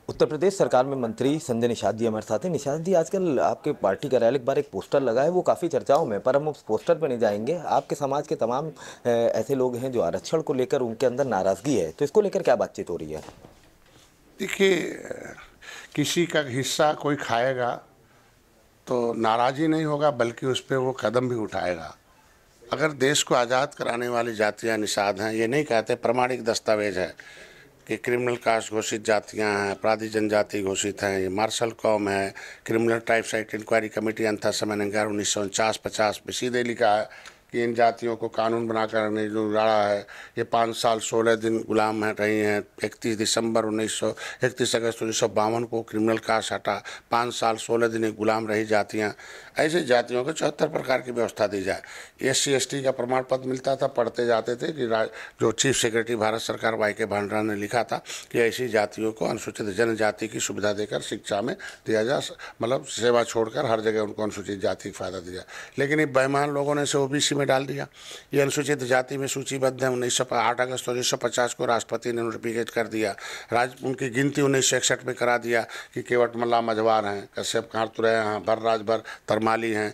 उत्तर प्रदेश सरकार में मंत्री संजय निषाद जी हमारे साथ हैं। निषाद जी, आजकल आपके पार्टी कार्यालय के बाहर एक पोस्टर लगा है, वो काफ़ी चर्चाओं में, पर हम उस पोस्टर पर नहीं जाएंगे। आपके समाज के तमाम ऐसे लोग हैं जो आरक्षण को लेकर उनके अंदर नाराज़गी है, तो इसको लेकर क्या बातचीत हो रही है? देखिए, किसी का हिस्सा कोई खाएगा तो नाराज़ी नहीं होगा, बल्कि उस पर वो कदम भी उठाएगा। अगर देश को आज़ाद कराने वाली जातियां निषाद हैं, ये नहीं कहते, प्रमाणिक दस्तावेज है कि क्रिमिनल कास्ट घोषित जातियां हैं, अपराधी जनजाति घोषित हैं, ये मार्शल कौम है, criminal tribes act inquiry committee अंतर समय 1949-50 में सीधे लिखा है कि इन जातियों को कानून बनाकर ने जो लड़ा है, ये 5 साल 16 दिन गुलाम रही हैं। 31 अगस्त 1952 को क्रिमिनल कास्ट हटा, 5 साल 16 दिन गुलाम रही जातियाँ। ऐसे जातियों को 74 प्रकार की व्यवस्था दी जाए। SC/ST का प्रमाण पत्र मिलता था, पढ़ते जाते थे कि जो चीफ सेक्रेटरी भारत सरकार YK भांडरा ने लिखा था कि ऐसी जातियों को अनुसूचित जनजाति की सुविधा देकर शिक्षा में दिया जा, मतलब सेवा छोड़कर हर जगह उनको अनुसूचित जाति का फायदा दिया। लेकिन ये बेईमान लोगों ने इसे OBC में डाल दिया। ये अनुसूचित जाति में सूचीबद्ध है। 8 अगस्त 1950 को राष्ट्रपति ने नोटिफिकेट कर दिया। उनकी गिनती 1961 में करा दिया कि केवट मल्ला मझवार हैं, कश्यप कारतुरे हैं, भर राजभर तरमाली हैं,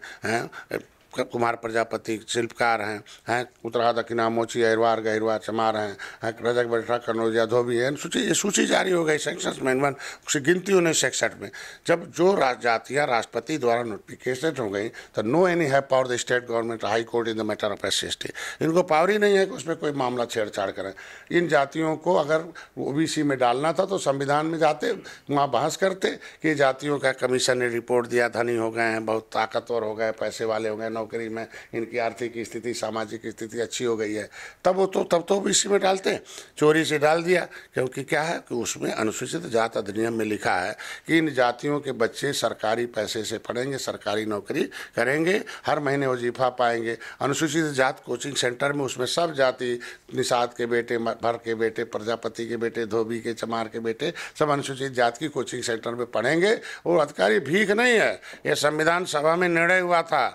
कुमार प्रजापति शिल्पकार हैं, उत्तरा दक्षिणा मोची अहिरवार गहिरवार चमार हैं, रजक बैठा कन्नौजिया धोबी है। ये सूची जारी हो गई सेक्शन मेनवन, उसकी गिनती 1961 में। जब जो जातियाँ राष्ट्रपति द्वारा नोटिफिकेशन हो गई तो no any have power the state government high court in the matter of SC/ST। इनको पावर ही नहीं है कि उसमें कोई मामला छेड़छाड़ करें। इन जातियों को अगर OBC में डालना था तो संविधान में जाते, वहाँ बहस करते कि जातियों का कमीशन ने रिपोर्ट दिया, धनी हो गए हैं, बहुत ताकतवर हो गए, पैसे वाले हो गए, नौकरी में इनकी आर्थिक स्थिति सामाजिक स्थिति अच्छी हो गई है, तब तो OBC में डालते। चोरी से डाल दिया, क्योंकि क्या है कि उसमें अनुसूचित जात अधिनियम में लिखा है कि इन जातियों के बच्चे सरकारी पैसे से पढ़ेंगे, सरकारी नौकरी करेंगे, हर महीने वजीफा पाएंगे। अनुसूचित जात कोचिंग सेंटर में उसमें सब जाति, निषाद के बेटे, भर के बेटे, प्रजापति के बेटे, धोबी के, चमार के बेटे, सब अनुसूचित जात की कोचिंग सेंटर में पढ़ेंगे। और अधिकारी भीख नहीं है, ये संविधान सभा में निर्णय हुआ था,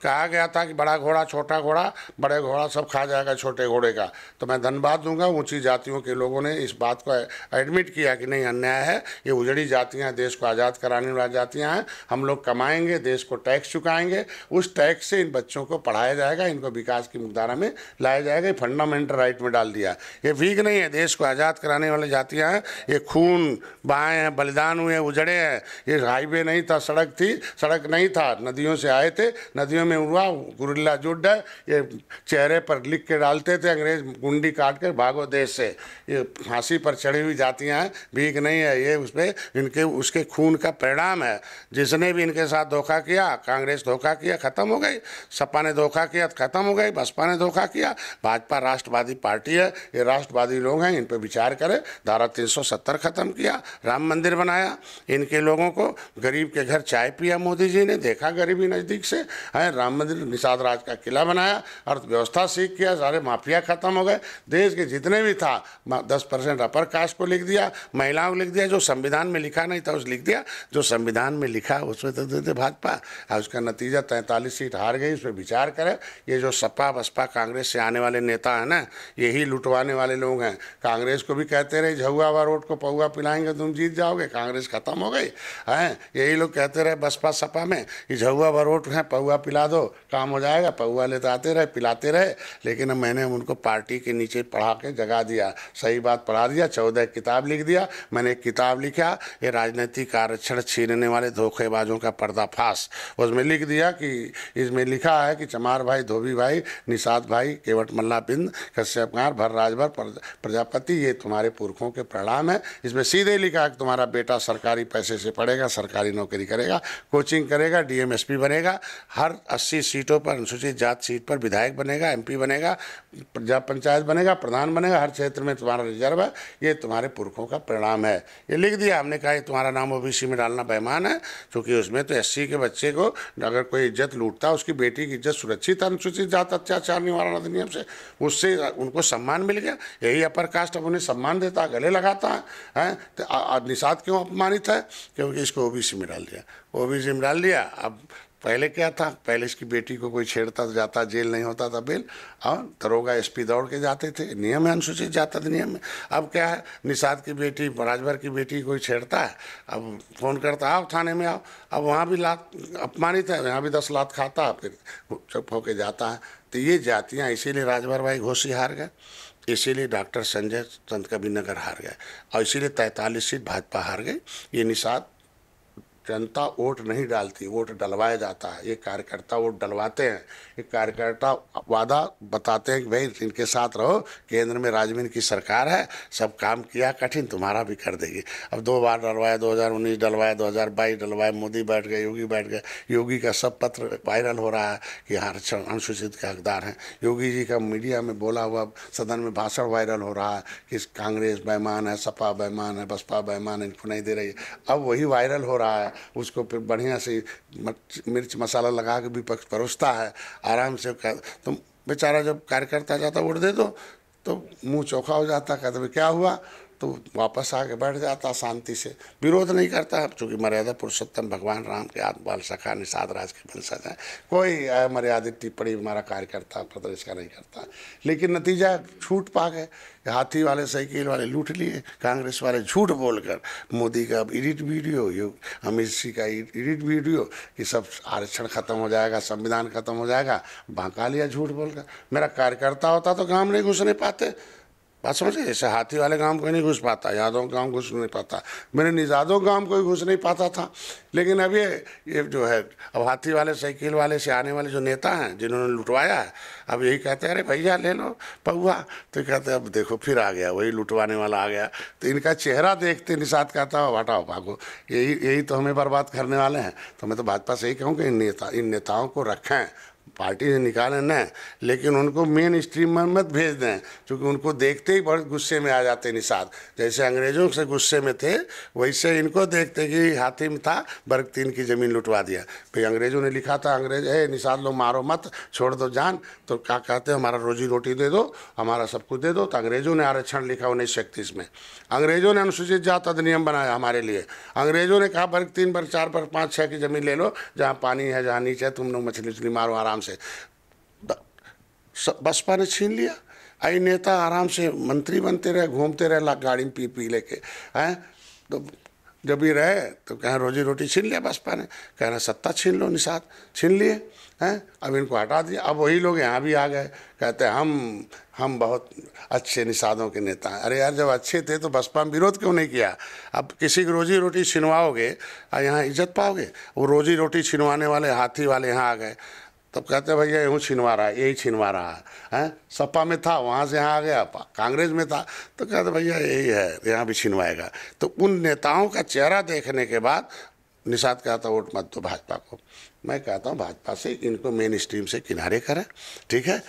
कहा गया था कि बड़ा घोड़ा छोटा घोड़ा, बड़े घोड़ा सब खा जाएगा छोटे घोड़े का। तो मैं धन्यवाद दूंगा, ऊंची जातियों के लोगों ने इस बात को एडमिट किया कि नहीं, अन्याय है, ये उजड़ी जातियां, देश को आज़ाद कराने वाली जातियां हैं। हम लोग कमाएंगे, देश को टैक्स चुकाएंगे, उस टैक्स से इन बच्चों को पढ़ाया जाएगा, इनको विकास की मुख्यधारा में लाया जाएगा। ये फंडामेंटल राइट में डाल दिया। ये वीक नहीं है, देश को आज़ाद कराने वाली जातियाँ हैं। ये खून बहाए हैं, बलिदान हुए, उजड़े हैं। ये हाईवे नहीं था, सड़क थी, सड़क नहीं था, नदियों से आए थे, नदियों में हुआ गुरिल्ला जुट है। ये चेहरे पर लिख के डालते थे, अंग्रेज गुंडी काट कर भागो देश से। ये फांसी पर चढ़ी हुई जातियां हैं, भीख नहीं है, ये उसपे इनके उसके खून का परिणाम है। जिसने भी इनके साथ धोखा किया, कांग्रेस धोखा किया, खत्म हो गई। सपा ने धोखा किया, खत्म हो गई। बसपा ने धोखा किया। भाजपा राष्ट्रवादी पार्टी है, ये राष्ट्रवादी लोग हैं, इन पर विचार करें। धारा 370 खत्म किया, राम मंदिर बनाया। इनके लोगों को, गरीब के घर चाय पिया मोदी जी ने, देखा गरीबी नज़दीक से है। राम मंदिर, निषाद राज का किला बनाया, अर्थव्यवस्था सीख किया, सारे माफिया खत्म हो गए। देश के जितने भी था 10% अपर कास्ट को लिख दिया, महिलाओं को लिख दिया, जो संविधान में लिखा नहीं था उस लिख दिया, जो संविधान में लिखा उसमें तो देते भाजपा। और उसका नतीजा 43 सीट हार गई। उस पर विचार करें। ये जो सपा बसपा कांग्रेस से आने वाले नेता हैं ना, यही लुटवाने वाले लोग हैं। कांग्रेस को भी कहते रहे झुआ वोट को पौआ पिलाएंगे तुम जीत जाओगे, कांग्रेस खत्म हो गई है। यही लोग कहते रहे बसपा सपा में कि झुआ वोट है, पौआ पिला दो, काम हो जाएगा। पौआ लेते आते रहे, पिलाते रहे। लेकिन अब मैंने उनको पार्टी के नीचे पढ़ा के जगा दिया, सही बात पढ़ा दिया। 14 किताब लिख दिया। मैंने एक किताब लिखा, ये राजनीतिक आरक्षण छीनने वाले धोखेबाजों का पर्दाफाश। उसमें लिख दिया कि इसमें लिखा है कि चमार भाई, धोबी भाई, निषाद भाई, केवट मल्ला बिंद, कश्यप कार, भर राजभर, प्रजापति, ये तुम्हारे पुरखों के परिणाम है। इसमें सीधे लिखा है कि तुम्हारा बेटा सरकारी पैसे से पढ़ेगा, सरकारी नौकरी करेगा, कोचिंग करेगा, DMSP बनेगा, हर 80 सीटों पर अनुसूचित जात सीट पर विधायक बनेगा, MP बनेगा, पंचायत बनेगा, प्रधान बनेगा, हर क्षेत्र में तुम्हारा रिजर्व है। ये तुम्हारे पुरखों का परिणाम है। ये लिख दिया। हमने कहा तुम्हारा नाम OBC में डालना बेईमान है, क्योंकि उसमें तो SC के बच्चे को अगर कोई इज्जत लूटता, उसकी बेटी की इज्जत सुरक्षित है अनुसूचित जात अत्याचार निवारण अधिनियम से, उससे उनको सम्मान मिल गया। यही अपर कास्ट अब उन्हें सम्मान देता, गले लगाता है। तो निषाद क्यों अपमानित है? क्योंकि इसको OBC में डाल दिया। OBC में डाल दिया। अब पहले क्या था, पहले इसकी बेटी को कोई छेड़ता तो जाता, जेल नहीं होता था बेल, और दरोगा एसपी दौड़ के जाते थे, नियम है अनुसूचित जाति अधिनियम में। अब क्या है, निषाद की बेटी, राजभर की बेटी कोई छेड़ता है, अब फोन करता, आओ थाने में आओ, अब वहाँ भी लात अपमानित है, यहाँ भी 10 लात खाता, फिर चुप होके जाता है। तो ये जातियाँ, इसीलिए राजभर भाई घोषी हार गए, इसीलिए डॉक्टर संजय संत कबीरनगर हार गए, और इसीलिए 43 सीट भाजपा हार गई। ये निषाद, जनता वोट नहीं डालती, वोट डलवाया जाता है, ये कार्यकर्ता वोट डलवाते हैं, ये कार्यकर्ता वादा बताते हैं कि भाई इनके साथ रहो, केंद्र में राज्य में इनकी सरकार है, सब काम किया कठिन, तुम्हारा भी कर देगी। अब 2 बार डलवाया, 2019 डलवाया, 2022 डलवाया, मोदी बैठ गए, योगी बैठ गए, योगी का सब पत्र वायरल हो रहा है कि आरक्षण अनुसूचित के हकदार हैं। योगी जी का मीडिया में बोला हुआ सदन में भाषण वायरल हो रहा है कि कांग्रेस बेईमान है, सपा बेईमान है, बसपा बेईमान है, इनको नहीं दे रही है। अब वही वायरल हो रहा है, उसको फिर बढ़िया से मिर्च मसाला लगा के विपक्ष परोसता है आराम से। तो बेचारा जब कार्यकर्ता जाता वोट दे दो तो मुंह चोखा हो जाता, कहते भाई क्या हुआ, तो वापस आके बैठ जाता शांति से, विरोध नहीं करता, चूँकि मर्यादा पुरुषोत्तम भगवान राम के आत्मबाल सखा निषाद राज के वंशज हैं। कोई अमर्यादित टिप्पणी हमारा कार्यकर्ता प्रदेश का नहीं करता, लेकिन नतीजा छूट पा गए। हाथी वाले साइकिल वाले लूट लिए, कांग्रेस वाले झूठ बोलकर मोदी का एडिट वीडियो, अमित शाह का एडिट वीडियो कि सब आरक्षण खत्म हो जाएगा, संविधान खत्म हो जाएगा, भड़का लिया झूठ बोलकर। मेरा कार्यकर्ता होता तो गाँव नहीं घुस नहीं पाते, बात समझे, जैसे हाथी वाले गांव कोई नहीं घुस पाता, यादव गांव घुस नहीं पाता, मेरे निजादों गांव कोई घुस नहीं पाता था। लेकिन अब ये जो है, अब हाथी वाले साइकिल वाले से आने वाले जो नेता हैं जिन्होंने लुटवाया है, अब यही कहते हैं अरे भैया ले लो पौवा, तो कहते हैं अब देखो फिर आ गया, वही लुटवाने वाला आ गया। तो इनका चेहरा देखते निषाद कहता हो हटाओ भागो, यही तो हमें बर्बाद करने वाले हैं। तो मैं तो भाजपा से ही कहूँ कि इन नेताओं को रखें, पार्टी से निकालें न, लेकिन उनको मेन स्ट्रीम में मत भेज दें, क्योंकि उनको देखते ही बहुत गुस्से में आ जाते निषाद। जैसे अंग्रेजों से गुस्से में थे, वैसे इनको देखते कि हाथी में था, वर्ग 3 की ज़मीन लुटवा दिया। भाई अंग्रेजों ने लिखा था, अंग्रेज है निषाद लो मारो मत, छोड़ दो जान, तो क्या कहते हैं हमारा रोजी रोटी दे दो, हमारा सब कुछ दे दो। तो अंग्रेजों ने आरक्षण लिखा 1931 में, अंग्रेजों ने अनुसूचित जाति अधिनियम बनाया हमारे लिए। अंग्रेजों ने कहा वर्ग 3, वर्ग 4, वर्ग 5, 6 की ज़मीन ले लो, जहाँ पानी है जहाँ नीचे है, तुम लोग मछली उछली मारो आराम से। बसपा ने छीन लिया, आई नेता आराम से मंत्री बनते रहे, घूमते रहे गाड़ी में पी लेके हैं। तो जब भी रहे तो कहें रोजी रोटी छीन लिया बसपा ने, कहना सत्ता छीन लो, निषाद छीन लिए हैं, अब इनको हटा दिया। अब वही लोग यहाँ भी आ गए, कहते हैं हम बहुत अच्छे निषादों के नेता हैं। अरे यार जब अच्छे थे तो बसपा में विरोध क्यों नहीं किया? अब किसी की रोजी रोटी छिनवाओगे और यहाँ इज्जत पाओगे। वो रोजी रोटी छिनवाने वाले हाथी वाले यहाँ आ गए, तब कहते हैं भैया यूँ छिनवा रहा है, यही छिनवा रहा है। सपा में था, वहाँ से यहाँ आ गया, कांग्रेस में था, तो कहते भैया यही है, यहाँ भी छिनवाएगा। तो उन नेताओं का चेहरा देखने के बाद निषाद कहता वोट मत दो भाजपा को। मैं कहता हूँ भाजपा से इनको मेन स्ट्रीम से किनारे करें, ठीक है,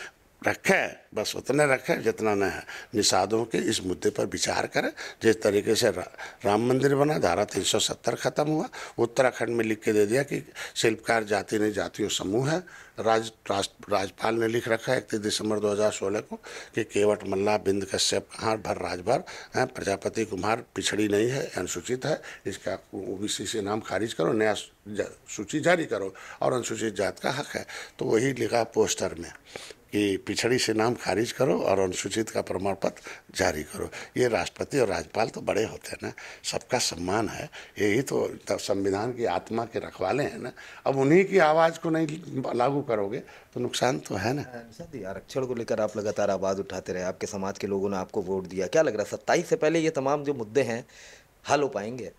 रखे, बस उतने रखे जितना न है। निषादों के इस मुद्दे पर विचार करें। जिस तरीके से राम मंदिर बना, धारा 370 खत्म हुआ, उत्तराखंड में लिख के दे दिया कि शिल्पकार जाति नहीं जातियों समूह है। राज्यपाल ने लिख रखा है 31 दिसंबर 2016 को कि केवट मल्ला बिंद कश्यप कहार भर राजभर हैं, प्रजापति कुमार पिछड़ी नहीं है, अनुसूचित है, इसका ओबीसी से नाम खारिज करो, नया सूची जारी करो, और अनुसूचित जात का हक है। तो वही लिखा पोस्टर में कि पिछड़ी से नाम खारिज करो और अनुसूचित का प्रमाण पत्र जारी करो। ये राष्ट्रपति और राज्यपाल तो बड़े होते हैं ना, सबका सम्मान है, यही तो संविधान की आत्मा के रखवाले हैं ना। अब उन्हीं की आवाज़ को नहीं लागू करोगे तो नुकसान तो है ना। आरक्षण को लेकर आप लगातार आवाज़ उठाते रहे, आपके समाज के लोगों ने आपको वोट दिया, क्या लग रहा है 27 से पहले ये तमाम जो मुद्दे हैं हल हो पाएंगे?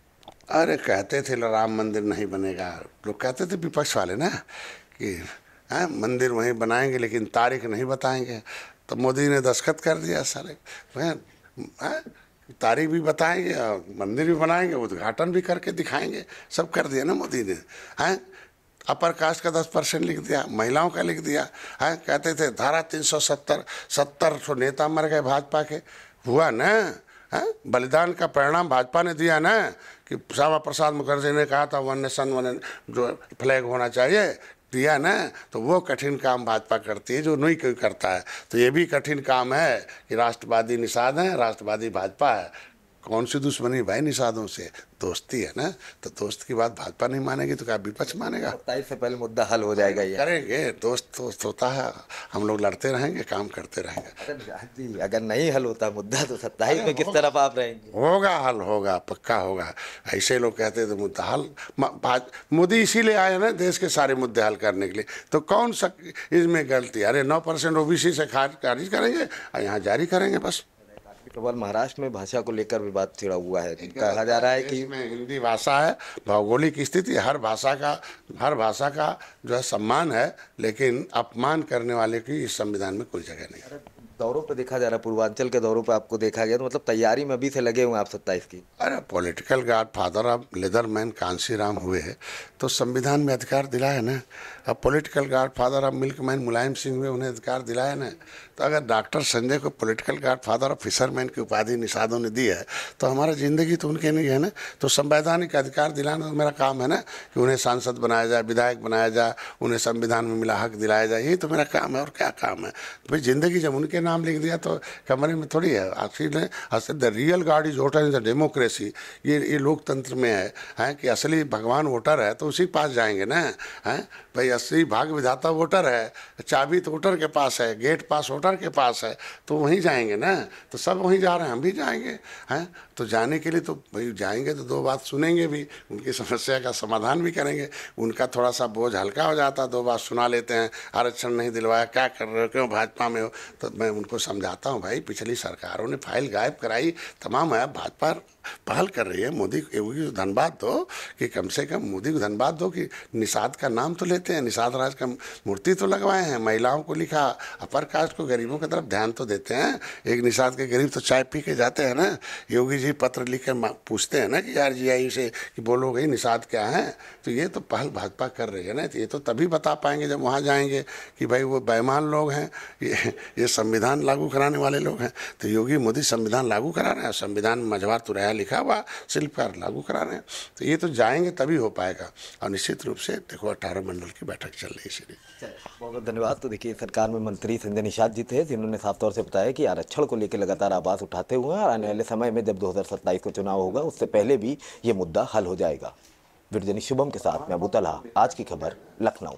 अरे कहते थे राम मंदिर नहीं बनेगा, लोग कहते थे विपक्ष वाले ना कि मंदिर वहीं बनाएंगे लेकिन तारीख नहीं बताएंगे। तो मोदी ने दस्तखत कर दिया सारे, तारीख भी बताएंगे और मंदिर भी बनाएंगे, उद्घाटन भी करके दिखाएंगे, सब कर दिया ना मोदी ने। अपर कास्ट का 10% लिख दिया, महिलाओं का लिख दिया है। कहते थे धारा 370, 70 नेता मर गए भाजपा के, हुआ ना है? बलिदान का परिणाम भाजपा ने दिया ना कि श्यामा प्रसाद मुखर्जी ने कहा था 1 नेशन 1 जो फ्लैग होना चाहिए, दिया ना। तो वो कठिन काम भाजपा करती है जो नहीं कोई करता है। तो ये भी कठिन काम है कि राष्ट्रवादी निषाद हैं, राष्ट्रवादी भाजपा है, कौन सी दुश्मनी भाई निषादों से, दोस्ती है ना। तो दोस्त की बात भाजपा नहीं मानेगी तो क्या विपक्ष मानेगा। 27 से पहले मुद्दा हल हो जाएगा ये। करेंगे, दोस्त होता है, हम लोग लड़ते रहेंगे, काम करते रहेंगे। अगर नहीं हल होता मुद्दा तो 27 में किस तरफ आप रहेंगे? होगा हल, होगा, पक्का होगा। ऐसे लोग कहते हैं तो मुद्दा हल, मोदी इसीलिए आए ना देश के सारे मुद्दे हल करने के लिए। तो कौन सा इसमें गलती? अरे 9% ओबीसी से खारिज करेंगे और यहाँ जारी करेंगे बस। प्रबल महाराष्ट्र में भाषा को लेकर विवाद छिड़ा हुआ है। कहा जा रहा है कि इसमें हिंदी भाषा है, भौगोलिक स्थिति, हर भाषा का जो है सम्मान है, लेकिन अपमान करने वाले की इस संविधान में कोई जगह नहीं है। दौरों पर देखा जा रहा है, पूर्वांचल के दौरों पर आपको देखा गया, तो मतलब तैयारी में अभी से लगे हुए हैं आप 27 की। अरे political godfather of leatherman Kanshiram हुए हैं तो संविधान में अधिकार दिलाया ना। अब political godfather of milkman Mulayam Singh हुए, उन्हें अधिकार दिलाया ना। तो अगर डॉक्टर संजय को political godfather of fisherman की उपाधि निषादों ने दी है तो हमारा जिंदगी तो उनके नहीं है ना। तो संवैधानिक अधिकार दिलाना तो मेरा काम है ना, कि उन्हें सांसद बनाया जाए, विधायक बनाया जाए, उन्हें संविधान में मिला हक दिलाया जाए, यही तो मेरा काम है। और क्या काम है भाई? जिंदगी जब उनके नाम लिख दिया तो कमरे में थोड़ी है। असली the real God is voter in the democracy, ये लोकतंत्र में है कि असली भगवान वोटर है तो उसी के पास जाएंगे ना। हैं भाई, असली भाग विधाता वोटर है, चाबी तो वोटर के पास है, गेट पास वोटर के पास है, तो वहीं जाएंगे ना। तो सब वहीं जा रहे हैं, हम भी जाएंगे। हैं तो जाने के लिए तो भाई जाएंगे तो दो बात सुनेंगे भी, उनकी समस्या का समाधान भी करेंगे। उनका थोड़ा सा बोझ हल्का हो जाता, दो बात सुना लेते हैं, आरक्षण नहीं दिलवाया, क्या कर रहे हो, क्यों भाजपा में हो। तो मैं उनको समझाता हूँ भाई पिछली सरकारों ने फाइल गायब कराई, तमाम है, भाजपा पहल कर रही है। मोदी को धन्यवाद दो कि कम से कम मोदी को धन्यवाद दो कि निषाद का नाम तो लेते हैं, निषाद राज का मूर्ति तो लगवाए हैं, महिलाओं को लिखा, अपर कास्ट को, गरीबों की तरफ ध्यान तो देते हैं। एक निषाद के गरीब तो चाय पी के जाते हैं ना। योगी जी पत्र लिख कर पूछते हैं ना कि यार जी आई से कि बोलो भाई निषाद क्या है। तो ये तो पहल भाजपा कर रही है ना। तो ये तो तभी बता पाएंगे जब वहाँ जाएंगे कि भाई वो बेईमान लोग हैं, ये संविधान लागू कराने वाले लोग हैं। तो योगी मोदी संविधान लागू करा रहे हैं, संविधान में मझवार तुरैया लिखा हुआ, शिल्पकार लागू करा रहे हैं। तो ये तो जाएंगे तभी हो पाएगा। और निश्चित रूप से देखो 18 मंडल की बैठक चल रही है इसलिए। बहुत बहुत धन्यवाद। तो देखिए, सरकार में मंत्री संजय निषाद जी थे, जिन्होंने साफ तौर से बताया कि आरक्षण को लेकर लगातार आवाज उठाते हुए हैं और आने वाले समय में जब 2027 को चुनाव होगा उससे पहले भी ये मुद्दा हल हो जाएगा। वीडियो जर्नलिस्ट शुभम के साथ मैं अबू तलहा, आज की खबर, लखनऊ।